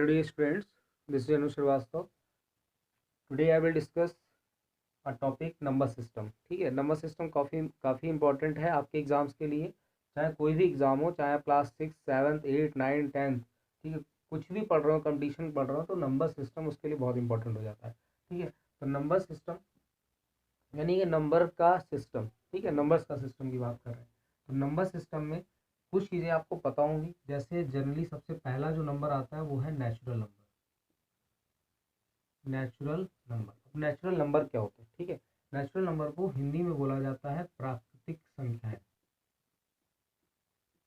dear students, this is Anu Srivastava. Today I will discuss a topic number system. ठीक है, number system काफ़ी important है आपके exams के लिए, चाहे कोई भी एग्जाम हो, चाहे क्लास 6, 7, 8, 9, 10, ठीक है, कुछ भी पढ़ रहे हो, कंपटीशन पढ़ रहे हो, तो नंबर सिस्टम उसके लिए बहुत इंपॉर्टेंट हो जाता है। ठीक है, तो नंबर सिस्टम यानी कि नंबर का सिस्टम, ठीक है, नंबर्स का सिस्टम की बात कर रहे हैं। तो नंबर सिस्टम में कुछ चीज़ें आपको पता होंगी, जैसे जनरली सबसे पहला जो नंबर आता है वो है नेचुरल नंबर। नेचुरल नंबर, अब नेचुरल नंबर क्या होते हैं? ठीक है, नेचुरल नंबर को हिंदी में बोला जाता है प्राकृतिक संख्याएं।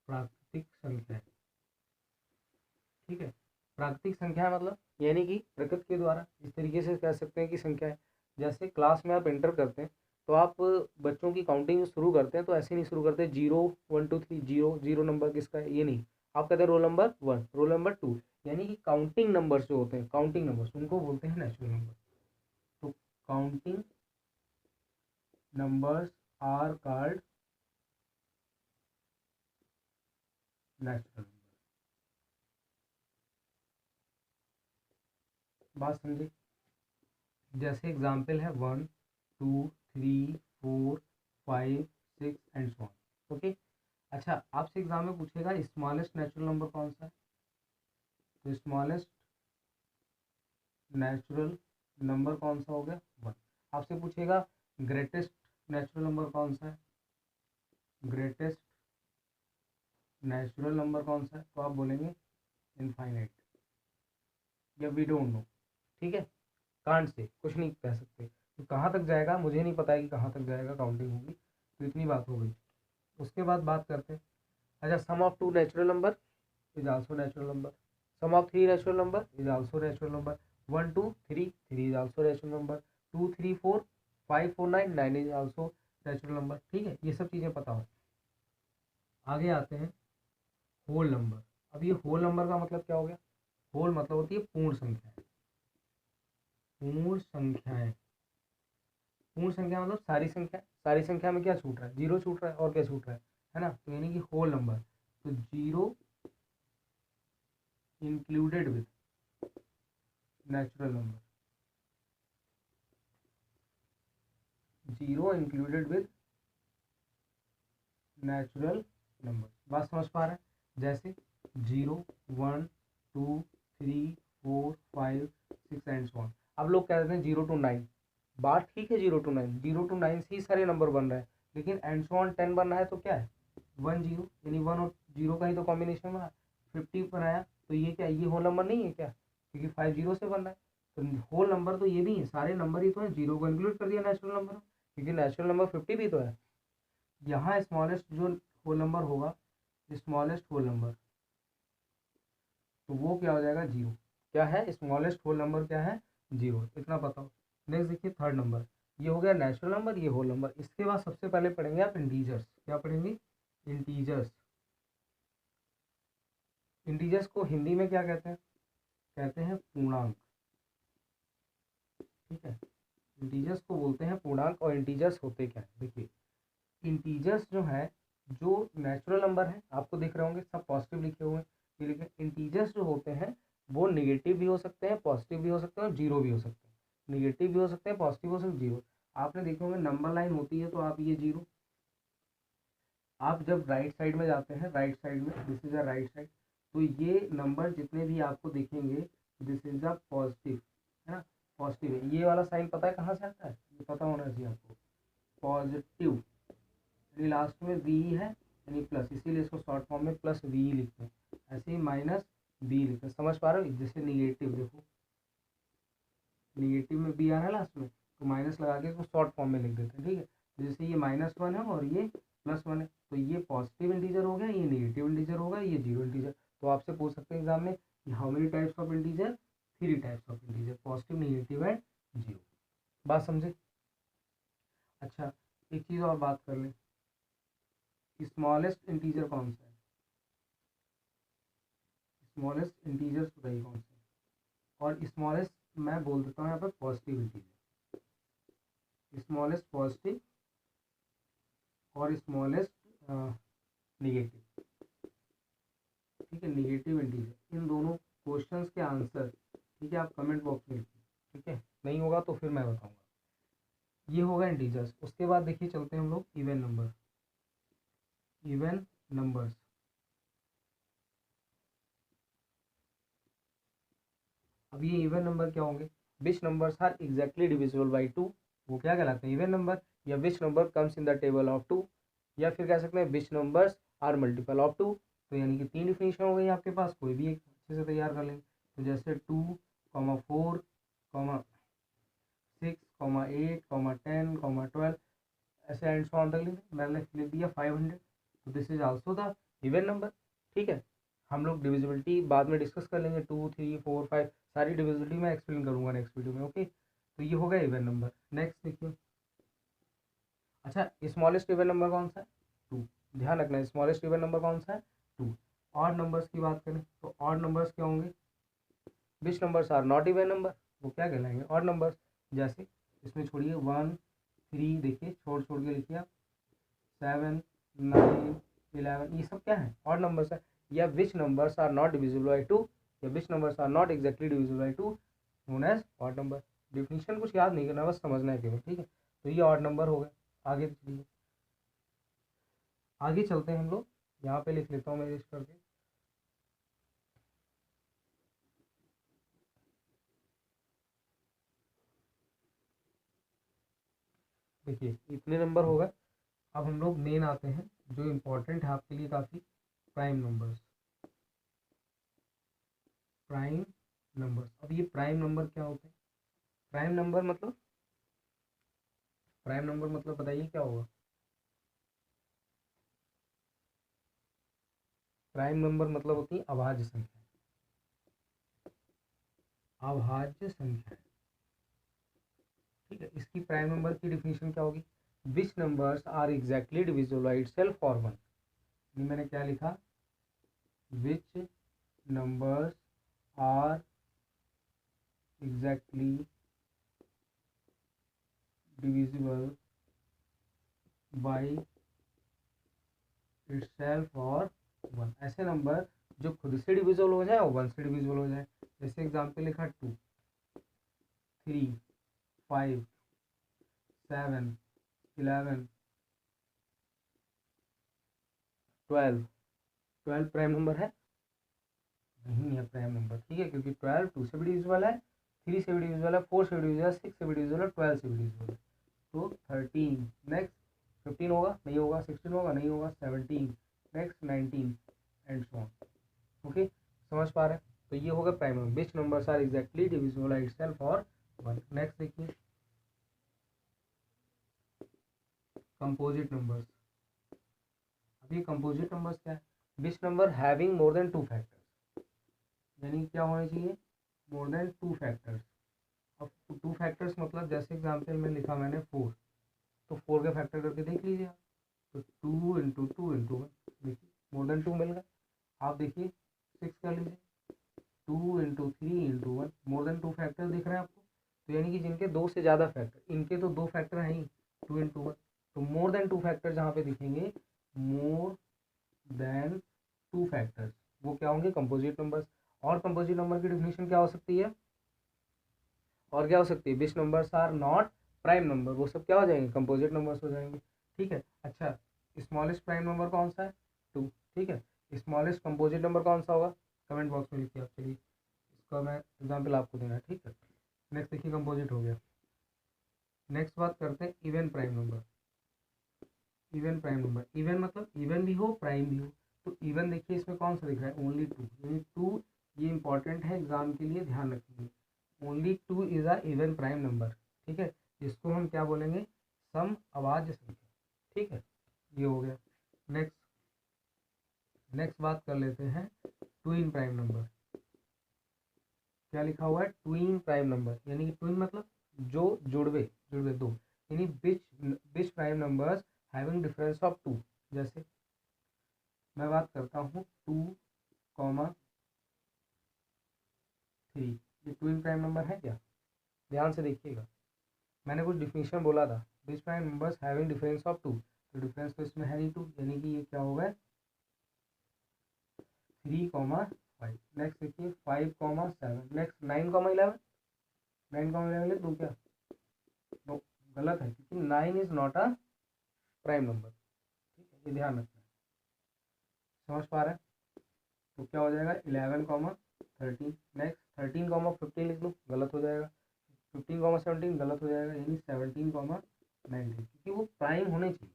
प्राकृतिक संख्याएं, ठीक है, प्राकृतिक संख्या मतलब यानी कि प्रकृति के द्वारा, इस तरीके से कह सकते हैं कि संख्या है। जैसे क्लास में आप एंटर करते हैं तो आप बच्चों की काउंटिंग शुरू करते हैं तो ऐसे नहीं शुरू करते 0 1 2 3 0 0 नंबर किसका है, ये नहीं। आप कहते हैं रोल नंबर 1, रोल नंबर 2, यानी कि काउंटिंग नंबर्स जो होते हैं, काउंटिंग नंबर्स, उनको बोलते हैं नेचुरल नंबर। तो counting numbers are called natural number. बात समझे? जैसे एग्जाम्पल है 1 2 3 4 5 6 एंड सो ऑन। ओके, अच्छा, आपसे एग्जाम में पूछेगा स्मॉलेस्ट नेचुरल नंबर कौन सा है, तो स्मॉलेस्ट नेचुरल नंबर कौन सा हो गया 1। आपसे पूछेगा ग्रेटेस्ट नेचुरल नंबर कौन सा है, ग्रेटेस्ट नेचुरल नंबर कौन सा है, तो आप बोलेंगे इनफाइनाइट या वी डोंट नो। ठीक है, कांट से कुछ नहीं कह सकते, तो कहाँ तक जाएगा मुझे नहीं पता है कि कहाँ तक जाएगा, काउंटिंग होगी। तो इतनी बात हो गई। उसके बाद बात करते हैं, अच्छा, sum of 2 natural number is also natural number, sum of 3 natural number is also natural number, 1 2 3 3 is also natural number, 2 3 4 5 4 9 9 is also natural number. ठीक है, ये सब चीज़ें पता हो। आगे आते हैं होल नंबर। अब ये होल नंबर का मतलब क्या हो गया? होल मतलब होती है पूर्ण संख्या। पूर्ण संख्याएं, पूर्ण संख्या मतलब सारी संख्या, सारी संख्या में क्या छूट रहा है? जीरो छूट रहा है, और क्या छूट रहा है ना, तो यानी कि होल नंबर। तो zero included with natural number, zero included with natural number. बात समझ पा रहे हैं? जैसे 0 1 2 3 4 5 6 एंड सो ऑन। अब लोग कह देते हैं 0 to 9, बात ठीक है, 0 to 9, 0 to 9 से ही सारे नंबर बन रहे हैं, लेकिन एंड सो ऑन 10 बनना है तो क्या है 1 0, यानी 1 और 0 का ही तो कॉम्बिनेशन बना। 50 बनाया तो ये क्या, ये होल नंबर नहीं है क्या, क्योंकि 5 0 से बन रहा है। तो होल नंबर तो ये भी है, सारे नंबर ही तो है, जीरो को इंक्लूड कर दिया नेचुरल नंबर, क्योंकि नेचुरल नंबर 50 भी तो है। यहाँ स्मॉलेस्ट जो होल नंबर होगा, स्मॉलेस्ट होल नंबर, तो वो क्या हो जाएगा 0। क्या है स्मॉलेस्ट होल नंबर, क्या है 0, इतना पता हो। नेक्स्ट देखिए थर्ड नंबर, ये हो गया नेचुरल नंबर, ये होल नंबर। इसके बाद सबसे पहले पढ़ेंगे आप इंटीजर्स। क्या पढ़ेंगे? इंटीजर्स। इंटीजर्स को हिंदी में क्या कहते हैं? कहते हैं पूर्णांक। ठीक है, इंटीजर्स को बोलते हैं पूर्णांक। और इंटीजर्स होते क्या है, देखिए इंटीजर्स जो है, जो नेचुरल नंबर है आपको दिख रहे होंगे सब पॉजिटिव लिखे हुए हैं, लेकिन इंटीजर्स जो होते हैं वो निगेटिव भी हो सकते हैं, पॉजिटिव भी हो सकते हैं, और जीरो भी हो सकते हैं। निगेटिव भी हो सकते हैं, पॉजिटिव हो सकते हैं, जीरो। आपने देखे होंगे नंबर लाइन होती है तो आप ये जीरो, आप जब राइट साइड में जाते हैं, राइट साइड में, this is a right side, तो ये नंबर जितने भी आपको दिखेंगे दिस इज अ पॉजिटिव, है ना, पॉजिटिव है। ये वाला साइन पता है कहाँ से आता है? ये पता होना चाहिए आपको, पॉजिटिव, लास्ट में बी है यानी प्लस, इसीलिए इसको शॉर्ट फॉर्म में प्लस वी लिखते हैं। ऐसे ही माइनस बी लिखते हैं, समझ पा रहे हो? जैसे निगेटिव, देखो निगेटिव में बी आ रहा है लास्ट में, तो माइनस लगा के इसको शॉर्ट फॉर्म में लिख देते हैं। ठीक है, जैसे ये -1 है और ये +1 है, तो ये पॉजिटिव इंटीजर हो गया, ये निगेटिव इंटीजर होगा, ये जीरो इंटीजर। तो आपसे पूछ सकते हैं एग्जाम में कि how many types of integer? 3 types of integer, positive, negative and zero. बात समझे? अच्छा, एक चीज़ और बात कर लें, स्मॉलेस्ट इंटीजर कौन सा है? स्मॉलेस्ट इंटीजर्स बताइए कौन से? और स्मॉलेस्ट मैं बोल देता हूँ यहाँ पर पॉजिटिव इंटीजर, स्मॉलेस्ट पॉजिटिव और स्मॉलेस्ट निगेटिव। ठीक है, निगेटिव इंटीजर, इन दोनों क्वेश्चंस के आंसर, ठीक है, आप कमेंट बॉक्स में लिखिए, ठीक है, नहीं होगा तो फिर मैं बताऊंगा। ये होगा इंटीजर्स। उसके बाद देखिए चलते हैं हम लोग इवन नंबर। इवन नंबर्स, अब ये इवन नंबर क्या होंगे? Which numbers are exactly divisible by two, वो क्या कहलाते हैं? Even number. या which number comes in the table of two, या फिर कह सकते हैं which numbers are multiple of two. तो यानी कि 3 डिफिनेशन हो गई आपके पास, कोई भी एक अच्छे से तैयार कर लेंगे। तो जैसे 2, 4, 6, 8, 10, 12, ऐसे एंड सो ऑन तक मैंने लिख दिया 500। तो this is also the even number, ठीक है। हम लोग डिविजिबिलिटी बाद में डिस्कस कर लेंगे, 2, 3, 4, 5 सारी डिविजिबिलिटी मैं एक्सप्लेन करूंगा नेक्स्ट वीडियो में, ओके। तो ये हो गया इवन नंबर। नेक्स्ट देखिए, अच्छा स्मॉलेस्ट इवन नंबर कौन सा है? 2। ध्यान रखना स्मॉलेस्ट इवन नंबर कौन सा है? 2। ऑड नंबर्स की बात करें तो ऑड नंबर्स क्या होंगे? Which numbers are not even number, वो क्या कहलाएंगे? Odd numbers. जैसे इसमें छोड़िए 1, 3, देखिए छोड़ छोड़ के लिखिए आप, 7, 9, 11, ये सब क्या है? ऑड नंबर्स है। या which numbers are not divisible by 2, या which numbers are not exactly divisible by 2 known as odd number. Definition कुछ याद नहीं करना, बस समझना है केवल, ठीक है। तो ये ऑड नंबर हो गए। आगे चलिए, आगे चलते हैं हम लोग। यहाँ पे लिख लेता हूँ मैं लिस्ट करके। देखिए इतने नंबर हो गए। अब हम लोग मेन आते हैं जो इम्पोर्टेंट है आपके लिए काफ़ी, प्राइम नंबर्स। प्राइम नंबर्स, अब ये प्राइम नंबर क्या होते हैं? प्राइम नंबर मतलब, प्राइम नंबर मतलब बताइए क्या होगा? प्राइम नंबर मतलब होती है अभाज्य संख्या। अभाज्य संख्या, ठीक है। इसकी प्राइम नंबर की डिफिनीशन क्या होगी? Which numbers are exactly divisible by itself for 1। ये मैंने क्या लिखा? Which numbers are exactly divisible by itself और 1। ऐसे नंबर जो खुद से डिविजिबल हो जाए और 1 से डिविजिबल हो जाए। जैसे एग्जाम्पल लिखा 2, 3, 5, 7, 11, 12। 12 प्राइम नंबर है? नहीं है प्राइम नंबर, ठीक है, क्योंकि 12 2 से भी डिविजिबल है, 3 से भी डिविजिबल है, 4 से भी डिविजिबल है, 6 से भी डिविजिबल है, 12 से भी डिविजिबल है। तो 13। नेक्स्ट 15 होगा? नहीं होगा। 16 होगा? नहीं होगा। 17। Next 19 and so on, okay. समझ पा रहे हैं? तो ये होगा prime number, which numbers are exactly divisible by itself और 1। नेक्स्ट देखिए कंपोजिट नंबर्स। अब ये कंपोजिट नंबर्स क्या है? Which number having more than 2 factors, यानी क्या होने चाहिए? More than 2 factors. अब 2 फैक्टर्स मतलब जैसे एग्जाम्पल में लिखा मैंने 4, तो 4 के फैक्टर करके देख लीजिए आप। तो 2 इंटू 2 इंटू 1, देखिए मोर देन 2 मिल गया। आप देखिए 6 कर लीजिए, 2 into 3 into 1, more than 2 factor दिख रहे हैं आपको? तो यानी कि जिनके 2 से ज़्यादा फैक्टर, इनके तो 2 फैक्टर हैं ही, 2 इंटू 1। तो मोर देन 2 फैक्टर जहाँ पे दिखेंगे, मोर देन 2 फैक्टर्स, वो क्या होंगे? Composite numbers. और कंपोजिट नंबर की डिफिनेशन क्या हो सकती है? और क्या हो सकती है? Which numbers are not prime number, वो सब क्या हो जाएंगे? कंपोजिट नंबर्स हो जाएंगे, ठीक है। अच्छा स्मॉलेस्ट प्राइम नंबर कौन सा है? 2, ठीक है। स्मॉलेस्ट कंपोजिट नंबर कौन सा होगा? कमेंट बॉक्स में लिखिए आप। चलिए इसका मैं एग्जाम्पल आपको देना है, ठीक है। नेक्स्ट देखिए कंपोजिट हो गया। नेक्स्ट बात करते हैं even prime number. Even prime number, even मतलब इवन भी हो प्राइम भी हो। तो इवन देखिए इसमें कौन सा दिख रहा है? ओनली 2, यानी 2। ये इंपॉर्टेंट है एग्जाम के लिए, ध्यान रखिए। Only 2 is a even prime number, ठीक है। इसको हम क्या बोलेंगे? सम अभाज्य संख्या, ठीक है। ये हो गया। नेक्स्ट, नेक्स्ट बात कर लेते हैं ट्विन प्राइम नंबर। क्या लिखा हुआ है? ट्विन प्राइम नंबर, यानी कि ट्विन मतलब जो जुड़वे, जुड़वे दो, यानी which prime numbers having difference of 2। जैसे मैं बात करता हूँ 2, 3, ये ट्विन प्राइम नंबर है क्या? ध्यान से देखिएगा, मैंने कुछ डिफिनेशन बोला था, which prime numbers having difference of 2। तो डिफरेंस तो इसमें है नहीं 2, यानी कि ये क्या होगा? 3, 5। नेक्स्ट देखिए 5,7। नेक्स्ट 9,11। 9,11 लिख दूँ क्या? नो, गलत है, क्योंकि 9 is not a prime number. ठीक है, ये ध्यान रखना है। समझ पा रहे हैं? तो क्या हो जाएगा 11,13। नेक्स्ट 13,15 लिख दूँ, गलत हो जाएगा। 15,17 गलत हो जाएगा, यानी 17,19, क्योंकि वो प्राइम होने चाहिए।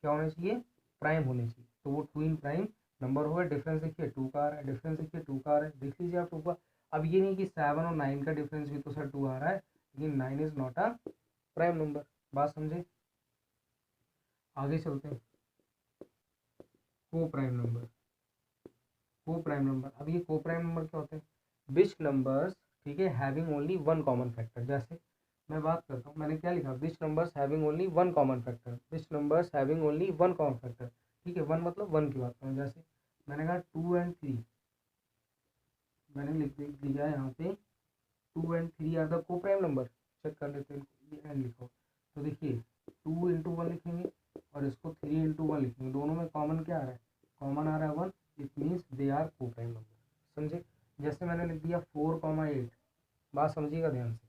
क्या होने चाहिए? प्राइम होने चाहिए। तो वो टू इन प्राइम नंबर हो गए। डिफरेंस देखिए 2 का आ रहा है, डिफरेंस देखिए 2 का आ रहा है, देख लीजिए आप 2 का। अब ये नहीं कि 7 और 9 का डिफरेंस भी तो सर 2 आ रहा है, लेकिन 9 is not a prime number. बात समझे? आगे चलते हैं। को प्राइम नंबर। को प्राइम नंबर, अब ये को प्राइम नंबर क्या होते हैं? विच नंबर्स, ठीक है, having only one common factor. जैसे मैं बात करता हूँ, मैंने क्या लिखा? Which numbers having only one common factor. Which numbers having only one common factor. ठीक है, वन मतलब वन की बात करूँ। जैसे मैंने कहा 2 एंड 3, मैंने लिख दिया है यहाँ पे 2 एंड 3 आर द को प्राइम नंबर। चेक कर लेते हैं, ये एंड लिखो। तो देखिए 2 इंटू 1 लिखेंगे और इसको 3 इंटू 1 लिखेंगे, दोनों में कॉमन क्या आ रहा है? कॉमन आ रहा है 1। इट मीन्स दे आर को प्राइम नंबर। समझे? जैसे मैंने लिख दिया 4,8। बात समझिएगा ध्यान से।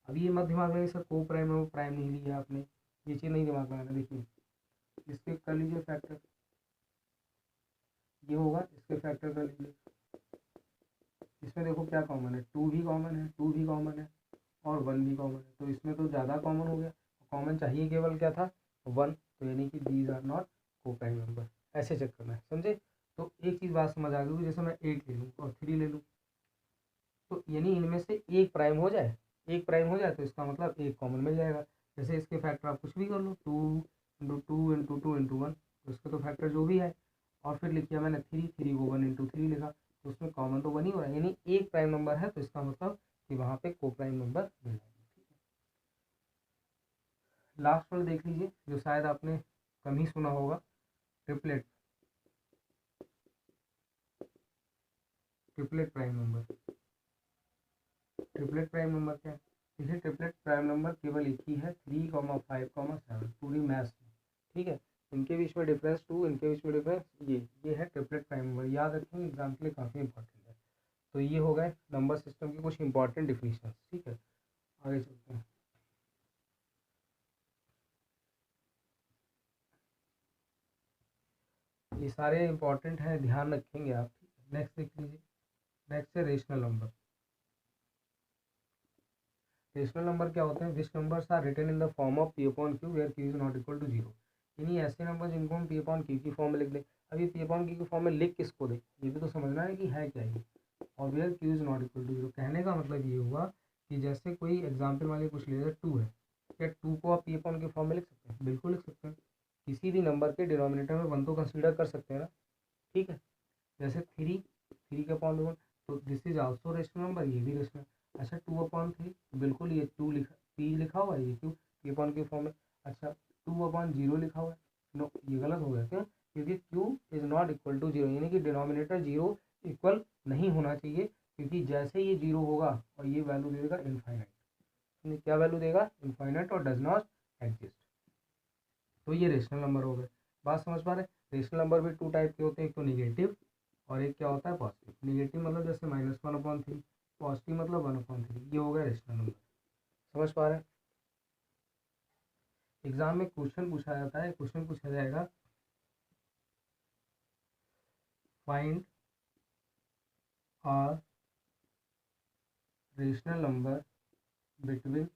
अब ये मत दिमाग में सर को प्राइम है, प्राइम नहीं लिया आपने, ये चीज़ नहीं दिमाग में आना। देखिए इसके कर लीजिए फैक्टर, ये होगा, इसके फैक्टर कर लीजिए। इसमें देखो क्या कॉमन है? 2 भी कॉमन है, 2 भी कॉमन है और 1 भी कॉमन है, तो इसमें तो ज़्यादा कॉमन हो गया। कॉमन चाहिए केवल क्या था? 1। तो यानी कि दीज आर नॉट को प्राइम नंबर। ऐसे चेक करना है, समझे? तो एक चीज़ बात समझ आ गई, जैसे मैं 8 ले लूँ और 3 ले लूँ, तो यानी इनमें से एक प्राइम हो जाए, एक प्राइम हो जाए तो इसका मतलब एक कॉमन मिल जाएगा। जैसे इसके फैक्टर आप कुछ भी कर लो, 2 इंटू 2 इंटू 2 इंटू 1, तो इसका तो फैक्टर जो भी है। और फिर लिखिए मैंने 3 को 1 इंटू 3 लिखा, तो उसमें कॉमन तो 1 ही हो रहा है, यानी एक प्राइम नंबर है, तो इसका मतलब कि वहाँ पे को प्राइम नंबर मिल जाएगा। लास्ट वाला देख लीजिए, जो शायद आपने कम ही सुना होगा, triplet. Triplet prime number. Triplet prime number क्या है? देखिए ट्रिपलेट प्राइम नंबर केवल एक ही है, 3,5,7 पूरी मैथ्स में। ठीक है, इनके बीच में डिफरेंस 2, इनके बीच में डिफरेंस ये है ट्रिपलेट प्राइम नंबर। याद रखेंगे, एग्जाम के लिए काफ़ी इंपॉर्टेंट है। तो ये हो गए नंबर सिस्टम की कुछ इंपॉर्टेंट डिफिनीशन। ठीक है, आगे चलते हैं। ये सारे इंपॉर्टेंट हैं, ध्यान रखेंगे आप। नेक्स्ट देख लीजिए। नेक्स्ट है रेशनल नंबर। रेशनल नंबर क्या होते हैं? Which numbers are written in the form of P upon Q where Q is not equal to 0। यानी ऐसे नंबर जिनको हम पी अपॉन क्यू की फॉर्म में लिख दें। अब ये पी अपॉन क्यू की फॉर्म में लिख किसको दें, ये भी तो समझना है कि है क्या ये। और where Q is not equal to 0 कहने का मतलब ये हुआ कि जैसे कोई एग्जाम्पल वाले कुछ ले रहे 2 है, क्या 2 को आप पी अपॉन की फॉर्म में लिख सकते हैं? बिल्कुल लिख सकते हैं। किसी भी नंबर के डिनोमिनेटर में 1 तो कंसिडर कर सकते हैं ना। ठीक है, जैसे 3 के अपॉन 1, तो this is also rational number, ये भी रेशनल। अच्छा 2/3, बिल्कुल ये 2 लिखा, पी लिखा हुआ है, ये क्यों? पी अपॉन क्यू फॉर्म में। अच्छा 2/0 लिखा हुआ है, नो ये गलत हो गया। क्यों? क्योंकि q is not equal to 0, यानी कि डिनोमिनेटर 0 इक्वल नहीं होना चाहिए, क्योंकि जैसे ये 0 होगा और ये वैल्यू देगा इनफाइनाइट। क्या वैल्यू देगा? इनफाइनाइट और डज नॉट एग्जिस्ट। तो ये रेशनल नंबर हो गए। बात समझ पा रहे हैं? रेशनल नंबर भी 2 टाइप के होते हैं, एक तो निगेटिव और एक क्या होता है? पॉजिटिव। निगेटिव मतलब जैसे -1/3, पॉजिटिव मतलब 1/3। ये हो गया रेशनल नंबर। समझ पा रहे हैं? एग्जाम में क्वेश्चन पूछा जाता है, क्वेश्चन पूछा जाएगा find are rational number between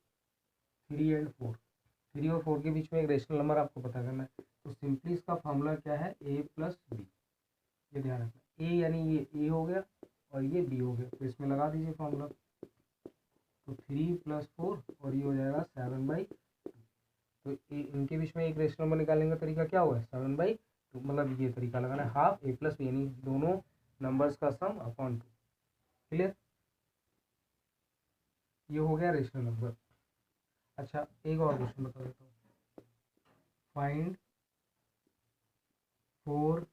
3 and 4। 3 और 4 के बीच में एक रेशनल नंबर आपको पता करना है। तो सिंपली इसका फॉर्मूला क्या है? a plus b. ये ध्यान रखना, ए यानी ये ए हो गया और ये बी हो गया, तो इसमें लगा दीजिए फॉर्मूला। तो 3 + 4 और ये हो जाएगा 7/2। तो इनके बीच में एक रेशनल नंबर निकालने का तरीका क्या हुआ? 7/2, मतलब ये तरीका लगाना है, हाफ a प्लस बी, यानी दोनों नंबर्स का सम अपॉन 2। क्लियर? ये हो गया रेशनल नंबर। अच्छा एक और क्वेश्चन बता देता हूँ। Find 4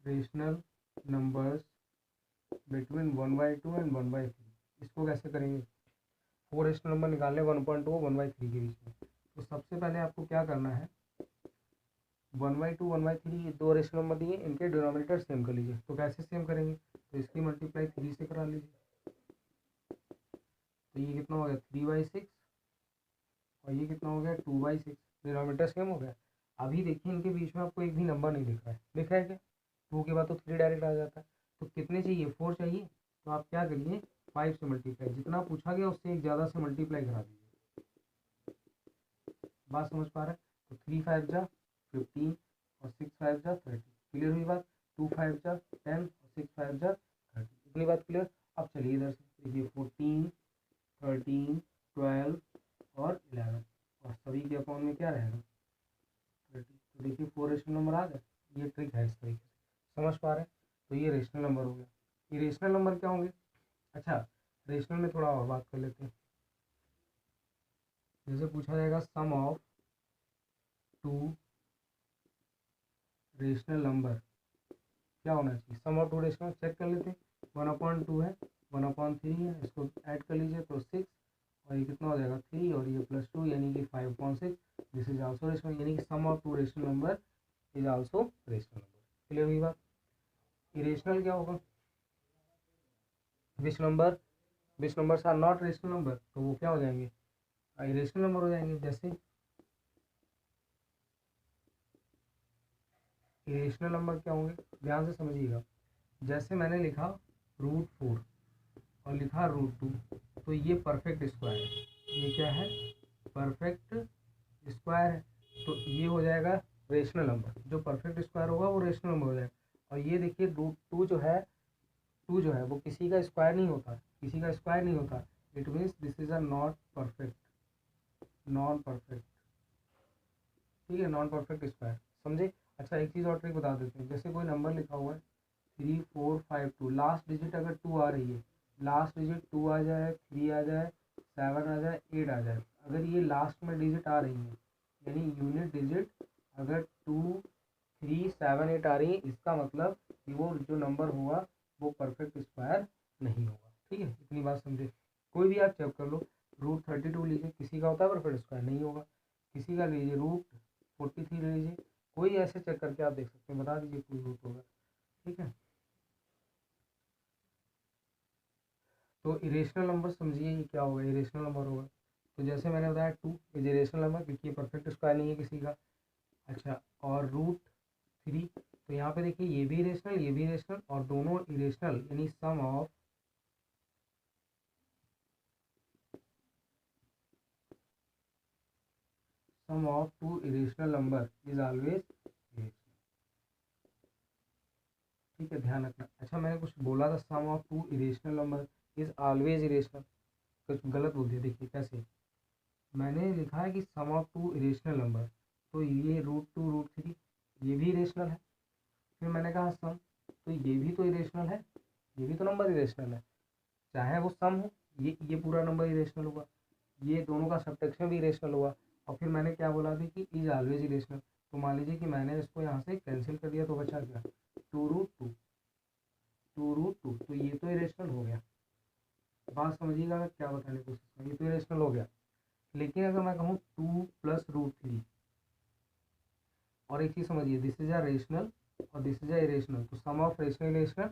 rational numbers between 1/2 and 1/3। इसको कैसे करेंगे? 4 रेशनल नंबर निकालने 1/2 और 1/3 के बीच में। तो सबसे पहले आपको क्या करना है? 1/2 1/3 दो रेशनल नंबर दिए, इनके डिनोमिनेटर सेम कर लीजिए। तो कैसे सेम करेंगे, तो इसकी मल्टीप्लाई 3 से करा लीजिए। तो ये कितना हो गया 3/6 और ये कितना हो गया 2/6, डिनोमिनेटर सेम हो गया। अभी देखिए इनके बीच में आपको एक भी नंबर नहीं दिख रहा है, दिख रहा है क्या, 2 के बाद तो 3 डायरेक्ट आ जाता है। तो कितने चाहिए, 4 चाहिए। तो आप क्या करिए 5 से मल्टीप्लाई, जितना पूछा गया उससे एक ज़्यादा से मल्टीप्लाई करा दीजिए। बात समझ पा रहे हैं। तो 3 5 जा 15 और 6 5 जा 30, क्लियर हुई बात। 2 5 जा 10 और 6 5 जा 30, इतनी बात क्लियर। अब चलिए इधर से देखिए 14 13 12 और 11 और सभी के अकाउंट में क्या रहेगा 30। तो देखिए 4 रेशनल नंबर आ गए। ये ट्रिक है, इस तरीके से समझ पा रहे हैं। तो ये रेशनल नंबर हो गया। ये रेशनल नंबर क्या होंगे। अच्छा, रेशनल में थोड़ा और बात कर लेते हैं। जैसे पूछा जाएगा सम ऑफ 2 रेशनल नंबर क्या होना चाहिए, सम ऑफ 2 रेशनल चेक कर लेते हैं। 1/2 है, 1/3 है, इसको ऐड कर लीजिए तो 6 और ये कितना हो जाएगा 3 और ये +2 यानी कि 5/6। दिस इज आल्सो रेशनल, यानी कि सम of 2 rational number is also rational number. Clear हुई बात। इरेशनल क्या होगा, which numbers are not rational number, तो वो क्या हो जाएंगे इरेशनल नंबर हो जाएंगे। जैसे इरेशनल नंबर क्या होंगे, ध्यान से समझिएगा। जैसे मैंने लिखा √4 और लिखा √2, तो ये परफेक्ट स्क्वायर है। ये क्या है, परफेक्ट स्क्वायर है। तो ये हो जाएगा रेशनल नंबर, जो परफेक्ट स्क्वायर होगा वो रेशनल नंबर हो जाएगा। और ये देखिए √2 जो है वो किसी का स्क्वायर नहीं होता, किसी का स्क्वायर नहीं होता। It means this is a non perfect ठीक है, नॉन परफेक्ट स्क्वायर, समझे। अच्छा, एक चीज़ और ट्रिक बता देते हैं। जैसे कोई नंबर लिखा हुआ है 3 4 5 2, लास्ट डिजिट अगर 2 आ रही है, लास्ट डिजिट 2 आ जाए, 3 आ जाए, 7 आ जाए, 8 आ जाए, अगर ये लास्ट में डिजिट आ रही है यानी यूनिट डिजिट अगर 2 3 7 8 आ रही है, इसका मतलब कि वो जो नंबर होगा वो परफेक्ट स्क्वायर नहीं होगा। ठीक है, इतनी बात समझे। कोई भी आप चेक कर लो, √32 लीजिए, किसी का होता है परफेक्ट स्क्वायर, नहीं होगा। किसी का लीजिए √43 ले लीजिए, कोई ऐसे चेक करके आप देख सकते हैं, बता दीजिए कोई रूट होगा। ठीक है, तो इरेशनल नंबर समझिए ये क्या होगा, इरेशनल नंबर होगा। तो जैसे मैंने बताया 2 इज इरेशनल नंबर क्योंकि ये परफेक्ट स्क्वायर नहीं है किसी का। अच्छा, और √3, तो यहाँ पे देखिए ये भी इरेशनल, ये भी इरेशनल, और दोनों इरेशनल, यानी sum of 2 irrational number is always irrational. ठीक है, ध्यान रखना। अच्छा, मैंने कुछ बोला था sum of 2 irrational number is always irrational, कुछ गलत बोल दिया। देखिए कैसे, मैंने लिखा है कि सम ऑफ 2 इरेशनल नंबर, तो ये √2 √3 ये भी इरेशनल है। फिर मैंने कहा सम, तो ये भी तो इरेशनल है, ये भी तो नंबर इरेशनल है, चाहे वो सम हो, ये पूरा नंबर इरेशनल हुआ, ये दोनों का सब्ट्रैक्शन भी इरेशनल हुआ। और फिर मैंने क्या बोला था कि इज ऑलवेज इरेशनल। तो मान लीजिए कि मैंने इसको यहाँ से कैंसिल कर दिया, तो बचा क्या 2 √2 तो ये तो इरेशनल हो गया। बात समझिएगा मैं क्या बताने की कोशिश करूँ, ये तो इरेशनल हो गया। लेकिन अगर मैं कहूँ 2 + √3, और एक चीज़ समझिए, दिस इज अ रेशनल और दिस इज अ इरेशनल, तो sum of rational irrational,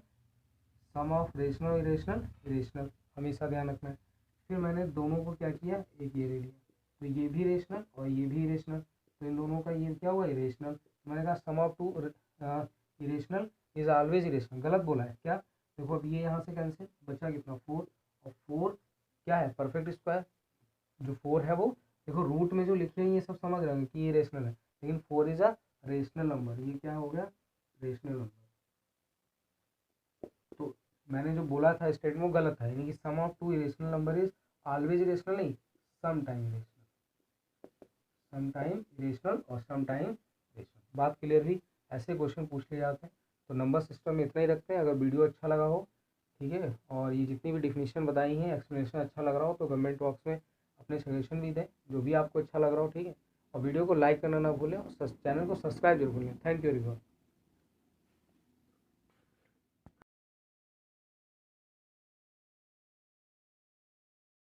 sum of rational irrational irrational, हमेशा ध्यान रखना है। फिर मैंने दोनों को क्या किया, एक ये ले लिया, तो ये भी रेशनल और ये भी इरेशनल, तो इन दोनों का ये क्या हुआ इरेशनल। मैंने कहा sum of 2 irrational is always irrational, गलत बोला है क्या। देखो अब ये यहाँ से कैंसिल, बचा कितना 4, और 4 क्या है परफेक्ट स्क्वायर, जो 4 है वो, देखो रूट में जो लिखे हैं ये सब समझ रहे हैं कि ये रेशनल है, लेकिन 4 इज अ रेशनल नंबर, ये क्या हो गया रेशनल नंबर। तो मैंने जो बोला था स्टेटमेंट वो गलत था, यानी कि सम of 2 irrational number is always irrational नहीं, some time irrational, some time irrational और सम टाइम रेशनल। बात क्लियर हुई। ऐसे क्वेश्चन पूछ लिए जाते हैं। तो नंबर सिस्टम में इतना ही रखते हैं। अगर वीडियो अच्छा लगा हो, ठीक है, और ये जितनी भी डिफिनीशन बताई हैं, एक्सप्लेनेशन अच्छा लग रहा हो, तो कमेंट बॉक्स में अपने सजेशन भी दें, जो भी आपको अच्छा लग रहा हो। ठीक है, और वीडियो को लाइक करना ना भूलें और चैनल को सब्सक्राइब जरूर करें। Thank you everyone.